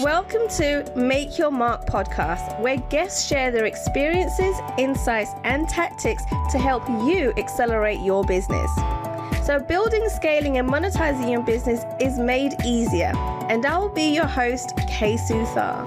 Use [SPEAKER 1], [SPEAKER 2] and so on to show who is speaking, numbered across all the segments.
[SPEAKER 1] Welcome to Make Your Mark podcast, where guests share their experiences, insights, and tactics to help you accelerate your business. So building, scaling, and monetizing your business is made easier. And I will be your host, Kay Suthar.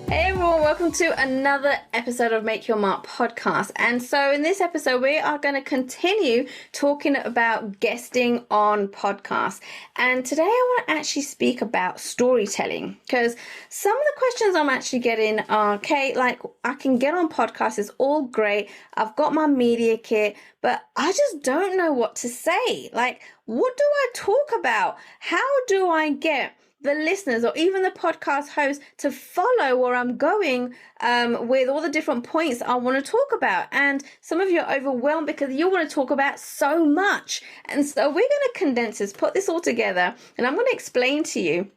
[SPEAKER 1] Hey everyone, welcome to another episode of Make Your Mark podcast. And so in this episode, we are going to continue talking about guesting on podcasts. And today I want to actually speak about storytelling, because some of the questions I'm actually getting are, okay, like I can get on podcasts, it's all great. I've got my media kit, but I just don't know what to say. Like, what do I talk about? How do I get the listeners or even the podcast host to follow where I'm going with all the different points I want to talk about? And some of you are overwhelmed because you want to talk about so much. And so we're going to condense this, put this all together, and I'm going to explain to you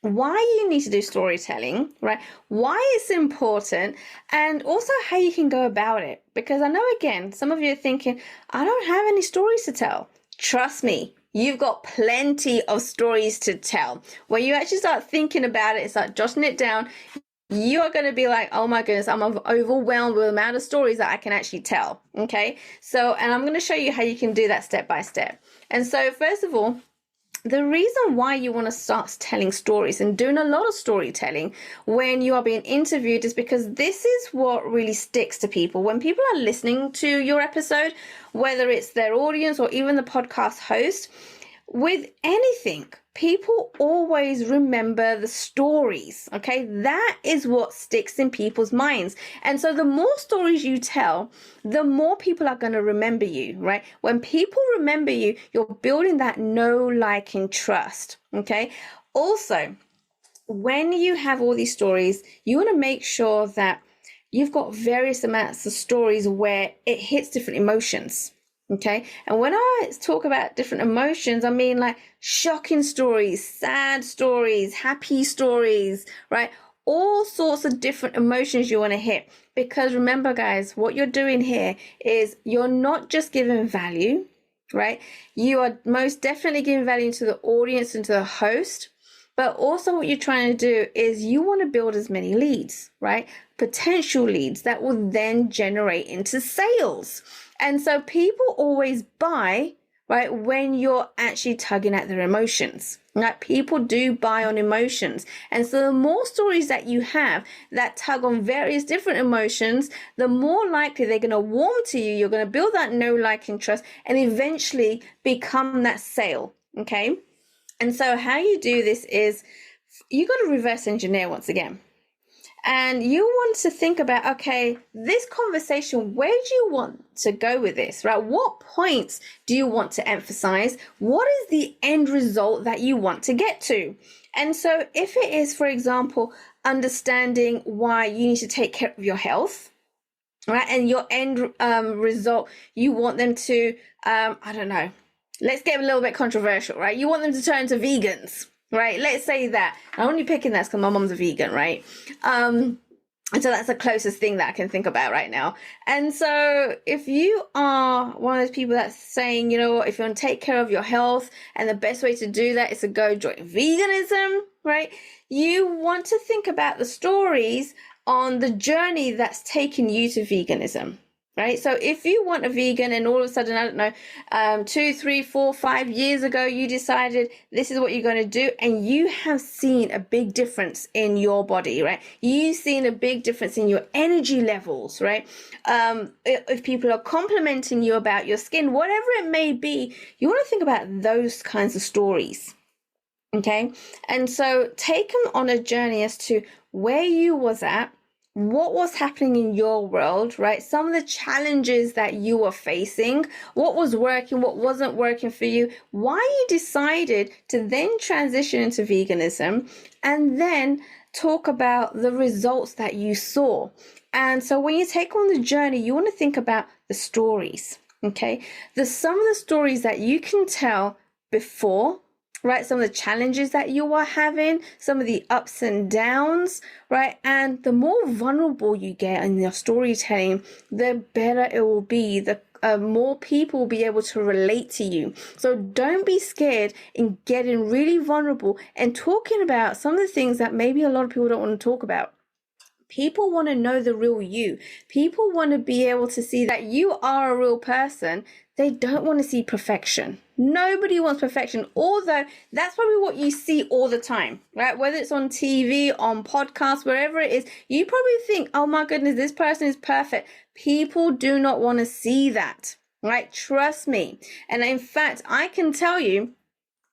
[SPEAKER 1] why you need to do storytelling, right? Why it's important, and also how you can go about it. Because I know, again, some of you are thinking, I don't have any stories to tell. Trust me. You've got plenty of stories to tell. When you actually start thinking about it, start jotting it down, you are going to be like, oh my goodness, I'm overwhelmed with the amount of stories that I can actually tell. Okay. So, and I'm going to show you how you can do that step by step. And so first of all, the reason why you want to start telling stories and doing a lot of storytelling when you are being interviewed is because this is what really sticks to people. When people are listening to your episode, whether it's their audience or even the podcast host, with anything, people always remember the stories, okay? That is what sticks in people's minds. And so the more stories you tell, the more people are going to remember you, right? When people remember you, you're building that know, like, and trust, okay? Also, when you have all these stories, you want to make sure that you've got various amounts of stories where it hits different emotions. Okay. And when I talk about different emotions, I mean like shocking stories, sad stories, happy stories, right? All sorts of different emotions you want to hit. Because remember, guys, what you're doing here is you're not just giving value, right? You are most definitely giving value to the audience and to the host. But also what you're trying to do is you want to build as many leads, right? Potential leads that will then generate into sales. And so people always buy, right, when you're actually tugging at their emotions. Like, people do buy on emotions. And so the more stories that you have that tug on various different emotions, the more likely they're going to warm to you. You're going to build that know, like, and trust, and eventually become that sale. Okay. And so how you do this is you got to reverse engineer once again. And you want to think about, okay, this conversation, where do you want to go with this, right? What points do you want to emphasize? What is the end result that you want to get to? And so if it is, for example, understanding why you need to take care of your health, right? And your end result, you want them to, I don't know, let's get a little bit controversial, right? You want them to turn to vegans. Right, let's say that. I'm only picking that because my mom's a vegan, right? And so that's the closest thing that I can think about right now. And so if you are one of those people that's saying, you know what, if you want to take care of your health and the best way to do that is to go join veganism, right? You want to think about the stories on the journey that's taken you to veganism. Right. So if you want a vegan and all of a sudden, I don't know, 2, 3, 4, 5 years ago, you decided this is what you're going to do, and you have seen a big difference in your body, right? You've seen a big difference in your energy levels, right? If people are complimenting you about your skin, whatever it may be, you want to think about those kinds of stories. Okay. And so take them on a journey as to where you was at, what was happening in your world, right? Some of the challenges that you were facing, what was working, what wasn't working for you, why you decided to then transition into veganism, and then talk about the results that you saw. And so when you take on the journey, you want to think about the stories, okay? Some of the stories that you can tell before, right? Some of the challenges that you are having, some of the ups and downs, right? And the more vulnerable you get in your storytelling, the better it will be. The more people will be able to relate to you. So don't be scared in getting really vulnerable and talking about some of the things that maybe a lot of people don't want to talk about. People want to know the real you. People want to be able to see that you are a real person. They don't want to see perfection. Nobody wants perfection, although that's probably what you see all the time, right? Whether it's on TV, on podcasts, wherever it is, you probably think, oh my goodness, this person is perfect. People do not want to see that, right? Trust me. And in fact, I can tell you,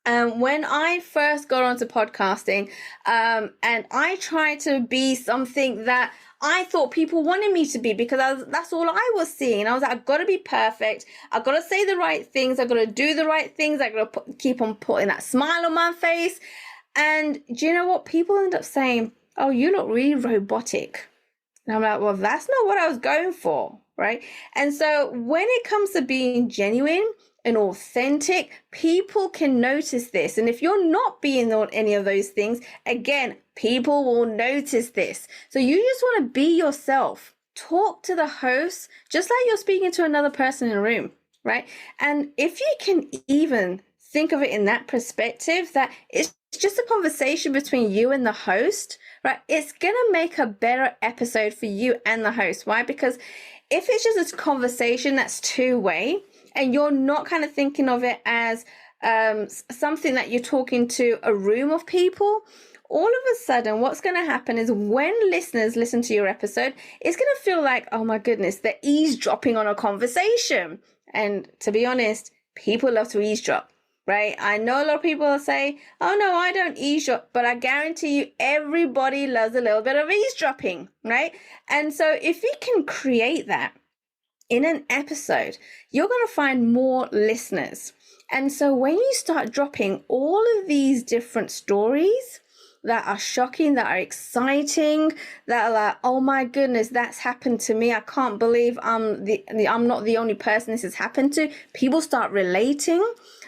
[SPEAKER 1] when I first got onto podcasting, and I tried to be something that I thought people wanted me to be, because that's all I was seeing. I was like, I've got to be perfect. I've got to say the right things. I've got to do the right things. I've got to keep on putting that smile on my face. And do you know what? People end up saying, oh, you look really robotic. And I'm like, well, that's not what I was going for, right? And so when it comes to being genuine and authentic, people can notice this. And if you're not being on any of those things, again, people will notice this. So you just want to be yourself. Talk to the host just like you're speaking to another person in a room, right? And if you can even think of it in that perspective, that it's just a conversation between you and the host, right? It's going to make a better episode for you and the host. Why? Because if it's just a conversation that's two-way, and you're not kind of thinking of it as something that you're talking to a room of people, all of a sudden what's going to happen is when listeners listen to your episode, it's going to feel like, oh my goodness, they're eavesdropping on a conversation. And to be honest, people love to eavesdrop, right? I know a lot of people say, oh no, I don't eavesdrop, but I guarantee you everybody loves a little bit of eavesdropping, right? And so if you can create that in an episode, you're going to find more listeners. And so when you start dropping all of these different stories that are shocking, that are exciting, that are like, oh my goodness, that's happened to me. I can't believe I'm not the only person this has happened to. People start relating.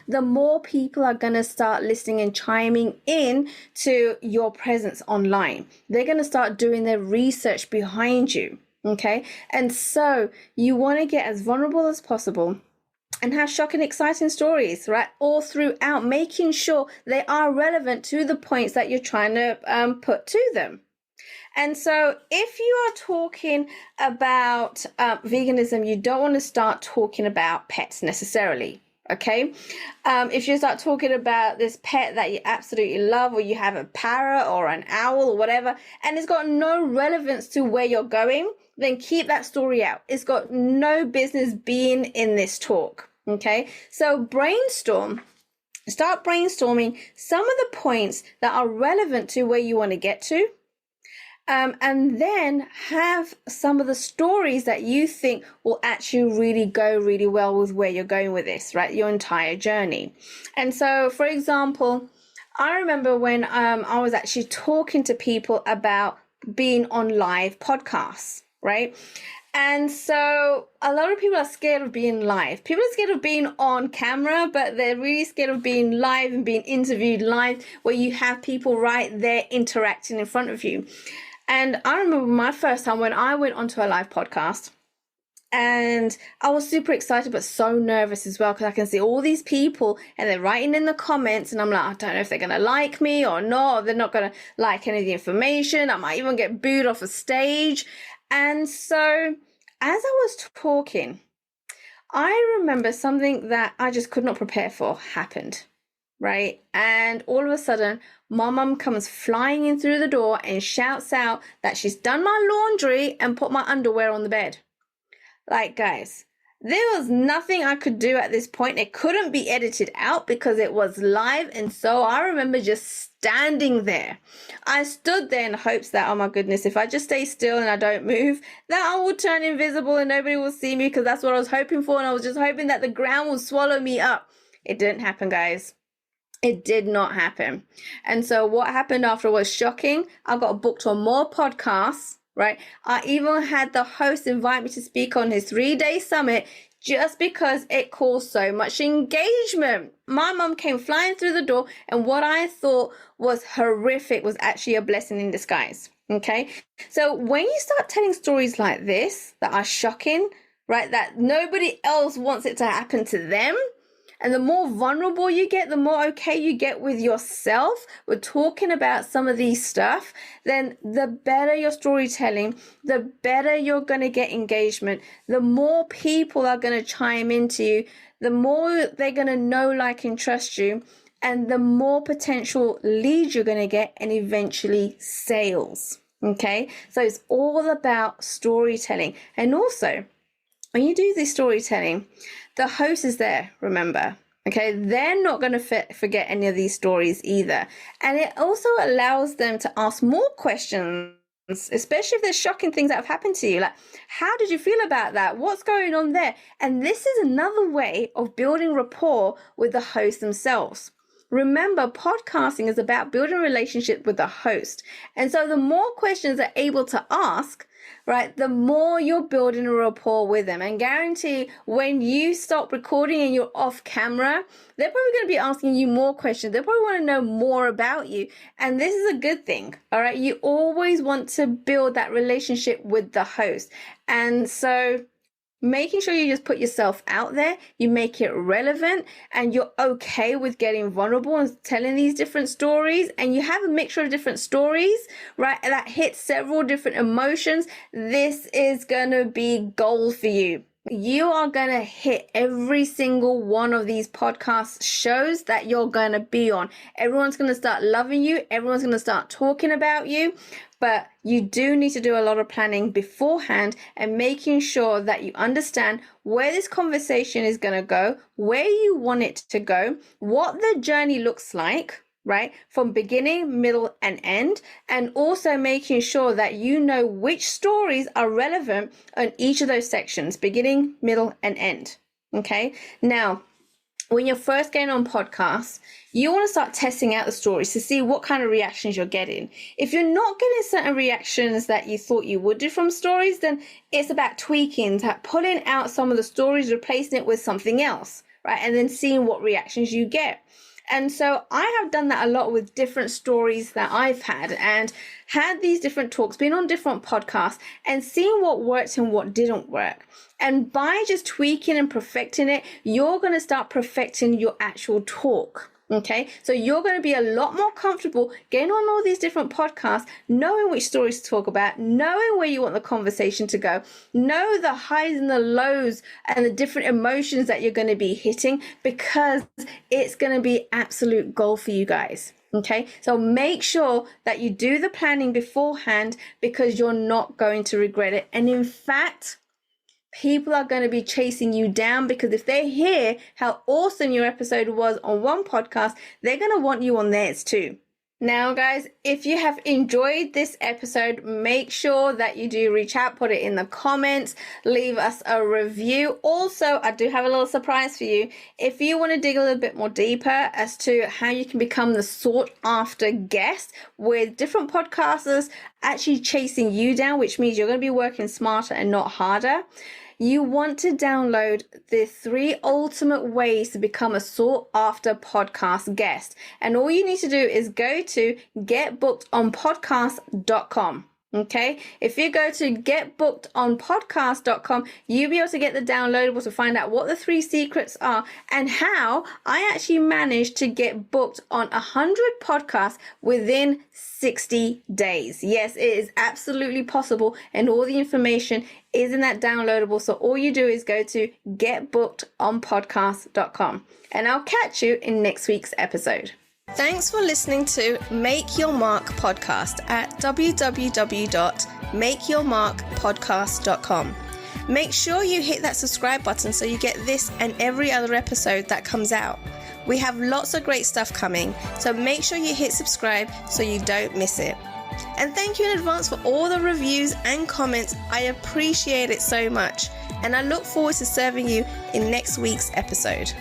[SPEAKER 1] The more people are going to start listening and chiming in to your presence online. They're going to start doing their research behind you. Okay, and so you want to get as vulnerable as possible and have shocking, exciting stories, right? All throughout, making sure they are relevant to the points that you're trying to put to them. And so if you are talking about veganism, you don't want to start talking about pets necessarily. Okay, if you start talking about this pet that you absolutely love, or you have a parrot or an owl or whatever, and it's got no relevance to where you're going, then keep that story out. It's got no business being in this talk. Okay, so start brainstorming some of the points that are relevant to where you want to get to. And then have some of the stories that you think will actually really go really well with where you're going with this, right? Your entire journey. And so, for example, I remember when I was actually talking to people about being on live podcasts, right? And so a lot of people are scared of being live. People are scared of being on camera, but they're really scared of being live and being interviewed live, where you have people right there interacting in front of you. And I remember my first time when I went onto a live podcast, and I was super excited, but so nervous as well, because I can see all these people and they're writing in the comments, and I'm like, I don't know if they're going to like me or not, or they're not going to like any of the information. I might even get booed off a stage. And so as I was talking, I remember something that I just could not prepare for happened. Right? And all of a sudden, my mum comes flying in through the door and shouts out that she's done my laundry and put my underwear on the bed. Like, guys, there was nothing I could do at this point. It couldn't be edited out because it was live. And so I remember just standing there. I stood there in hopes that, oh my goodness, if I just stay still and I don't move, that I will turn invisible and nobody will see me, because that's what I was hoping for. And I was just hoping that the ground will swallow me up. It didn't happen, guys. It did not happen. And so what happened after was shocking. I got booked on more podcasts, right? I even had the host invite me to speak on his 3-day summit just because it caused so much engagement. My mum came flying through the door, and what I thought was horrific was actually a blessing in disguise. Okay? So when you start telling stories like this that are shocking, right? That nobody else wants it to happen to them. And the more vulnerable you get, the more okay you get with yourself, with talking about some of these stuff, then the better your storytelling, the better you're going to get engagement, the more people are going to chime into you, the more they're going to know, like, and trust you, and the more potential leads you're going to get, and eventually sales. Okay, so it's all about storytelling. And also, when you do this storytelling, the host is there, remember. Okay, they're not going to forget any of these stories either. And it also allows them to ask more questions, especially if there's shocking things that have happened to you. Like, how did you feel about that? What's going on there? And this is another way of building rapport with the host themselves. Remember, podcasting is about building a relationship with the host. And so the more questions they're able to ask, right, the more you're building a rapport with them. And guarantee when you stop recording and you're off camera, they're probably going to be asking you more questions. They probably want to know more about you. And this is a good thing. All right. You always want to build that relationship with the host. And so making sure you just put yourself out there, you make it relevant, and you're okay with getting vulnerable and telling these different stories, and you have a mixture of different stories, right, that hit several different emotions. This is going to be gold for you. You are going to hit every single one of these podcast shows that you're going to be on. Everyone's going to start loving you. Everyone's going to start talking about you. But you do need to do a lot of planning beforehand and making sure that you understand where this conversation is going to go, where you want it to go, what the journey looks like, right, from beginning, middle, and end, and also making sure that you know which stories are relevant on each of those sections, beginning, middle, and end. Okay. Now, when you're first getting on podcasts, you want to start testing out the stories to see what kind of reactions you're getting. If you're not getting certain reactions that you thought you would do from stories, then it's about tweaking, pulling out some of the stories, replacing it with something else, right? And then seeing what reactions you get. And so I have done that a lot with different stories that I've had, and had these different talks, been on different podcasts, and seeing what worked and what didn't work. And by just tweaking and perfecting it, you're going to start perfecting your actual talk. Okay, so you're going to be a lot more comfortable getting on all these different podcasts, knowing which stories to talk about, knowing where you want the conversation to go, know the highs and the lows and the different emotions that you're going to be hitting, because it's going to be absolute gold for you guys. Okay, so make sure that you do the planning beforehand, because you're not going to regret it. And in fact, people are going to be chasing you down, because if they hear how awesome your episode was on one podcast, they're going to want you on theirs too. Now, guys, if you have enjoyed this episode, make sure that you do reach out, put it in the comments, leave us a review. Also, I do have a little surprise for you. If you want to dig a little bit more deeper as to how you can become the sought after guest with different podcasters actually chasing you down, which means you're going to be working smarter and not harder, you want to download the 3 ultimate ways to become a sought after podcast guest. And all you need to do is go to getbookedonpodcast.com. Okay, if you go to getbookedonpodcast.com, you'll be able to get the downloadable to find out what the 3 secrets are and how I actually managed to get booked on 100 podcasts within 60 days. Yes, it is absolutely possible, and all the information is in that downloadable. So all you do is go to getbookedonpodcast.com, and I'll catch you in next week's episode. Thanks for listening to Make Your Mark podcast at www.makeyourmarkpodcast.com. Make sure you hit that subscribe button so you get this and every other episode that comes out. We have lots of great stuff coming, so make sure you hit subscribe so you don't miss it. And thank you in advance for all the reviews and comments. I appreciate it so much, and I look forward to serving you in next week's episode.